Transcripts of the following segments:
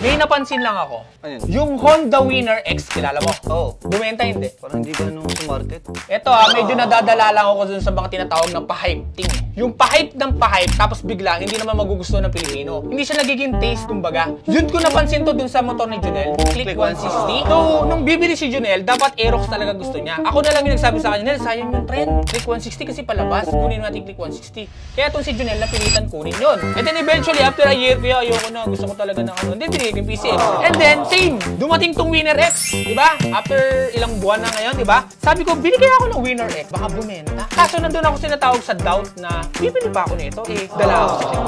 May napansin lang ako. Ayun. Yung Honda Winner X, kilala mo? Oo. Bumenta hindi. Parang hindi ka nung sa market. Ito medyo nadadala lang ako dun sa mga tinatawag na pa-hype thing. Yung pa-hype ng pa-hype, tapos bigla, hindi naman magugustuhan ng Pilipino. Hindi siya nagiging taste, kumbaga. Yun ko napansin to dun sa motor ni Junel, Click 160. So, nung bibili si Junel, dapat Aerox talaga gusto niya. Ako na lang yung nagsabi sa kanya, Nel, sayang yung trend. Click 160 kasi palabas, kunin natin Click 160. Kaya itong si Junel, napilitan kunin yun. And then eventually, after a year, kaya ayoko na, gusto ko talaga ng ano. Then, binigay yung PC. And then, same, dumating tong Winner X, di ba? After ilang buwan na ngayon, di ba? Sabi ko, binigay ako ng Winner X, baka bumenta. Kaso nandun ako sinatawag sa doubt na, bibili pa ako nito, dala ako sa Click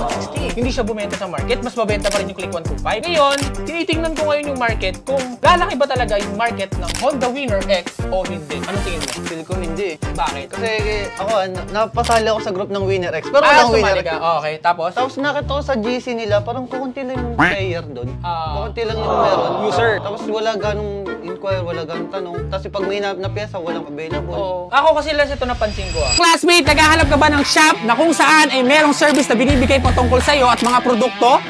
160. Hindi siya bumenta sa market, mas mabenta pa rin yung Click 125. Ngayon, tinitingnan ko ngayon yung market kung lalaki ba talaga yung market ng Honda Winner X o hindi. Ano tingin mo? Feel ko hindi. Bakit? Kasi ako, napasali ako sa group ng Winner X. Pero walang Winner X. Okay, tapos? Tapos nakita ko sa GC nila, parang kukunti lang yung player doon. Kukunti lang yung meron. User. Tapos wala ganong inquire, wala ganong tanong. Tapos pag may na pyesa, walang available. Oo. Ako kasi lang ito napansin ko. Classmate, naghahanap ka ba ng shop na kung saan ay merong service na binibigay patungkol sa'yo at mga produkto?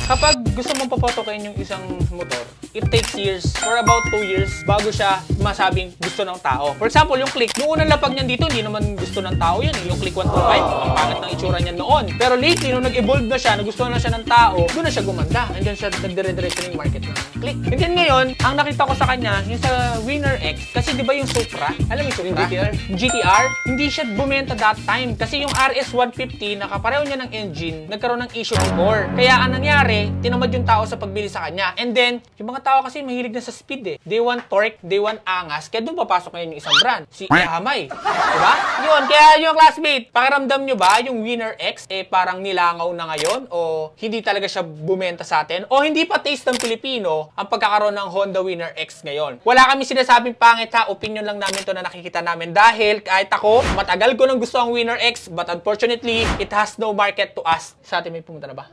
Kapag gusto mong papotokin yung isang motor, it takes years, or about 2 years, bago siya masabing gusto ng tao. For example, yung Click, nung unang lapag niyan dito, hindi naman gusto ng tao yun. Yung Click 125, ang pangit ng itsura niyan noon. Pero lately, nung nag-evolve na siya, nagustuhan na siya ng tao, doon na siya gumanda. And then siya nagdire-diretso na yung market ng Click. And then ngayon, ang nakita ko sa kanya, yung sa Winner X, kasi di ba yung Supra, alam mo yung Supra? Yung GTR, hindi siya bumenta that time. Kasi yung RS150, nakapareho niya ng engine, nagkaroon ng issue ng core. Kaya ang nangyari, tinamad yung tao sa pagbili sa kanya. And then, yung mga tao kasi mahilig na sa speed eh. They want torque, they want angas. Kaya doon papasok ngayon yung isang brand. Si Yahamay. Diba? Yun. Kaya yung classmate, pakiramdam nyo ba yung Winner X parang nilangaw na ngayon? O hindi talaga siya bumenta sa atin? O hindi pa taste ng Pilipino ang pagkakaroon ng Honda Winner X ngayon? Wala kami sinasabing pangit ha. Opinion lang namin to na nakikita namin. Dahil kahit ako, matagal ko nang gusto ang Winner X, but unfortunately, it has no market to us. Sa atin may pumunta na ba?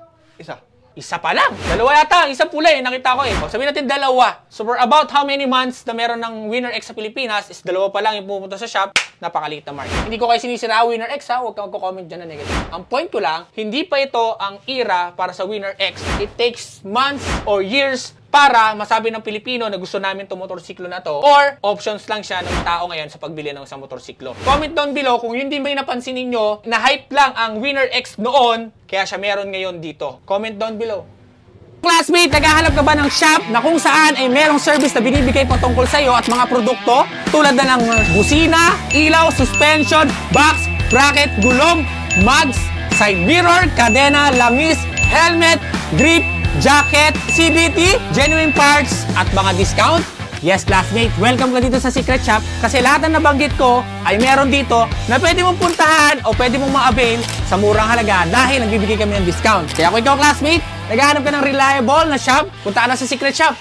Isa pa lang. Dalawa yata. Isa pula nakita ko O, sabihin natin dalawa. So for about how many months na meron ng Winner X sa Pilipinas is dalawa pa lang yung pumunta sa shop. Napakaliit na market. Hindi ko kayo sinisira Winner X ha. Huwag kang magko-comment dyan na negative. Ang point ko lang, hindi pa ito ang era para sa Winner X. It takes months or years para masabi ng Pilipino na gusto namin itong motorsiklo na to, or options lang siya ng tao ngayon sa pagbili ng isang motorsiklo. Comment down below kung yun din ba yung napansin ninyo na hype lang ang Winner X noon, kaya siya meron ngayon dito. Comment down below. Classmate, naghahanap ka ba ng shop na kung saan ay merong service na binibigay patungkol sa'yo at mga produkto tulad na ng busina, ilaw, suspension, box, bracket, gulong, mugs, side mirror, kadena, langis, helmet, grip, jacket, CVT, genuine parts, at mga discount? Yes, classmate, welcome ka dito sa Secret Shop kasi lahat na nabanggit ko ay meron dito na pwede mong puntahan o pwede mong ma-avail sa murang halaga dahil nagbibigay kami ng discount. Kaya kung ikaw, classmate, naghahanap ka ng reliable na shop, punta ka na sa Secret Shop.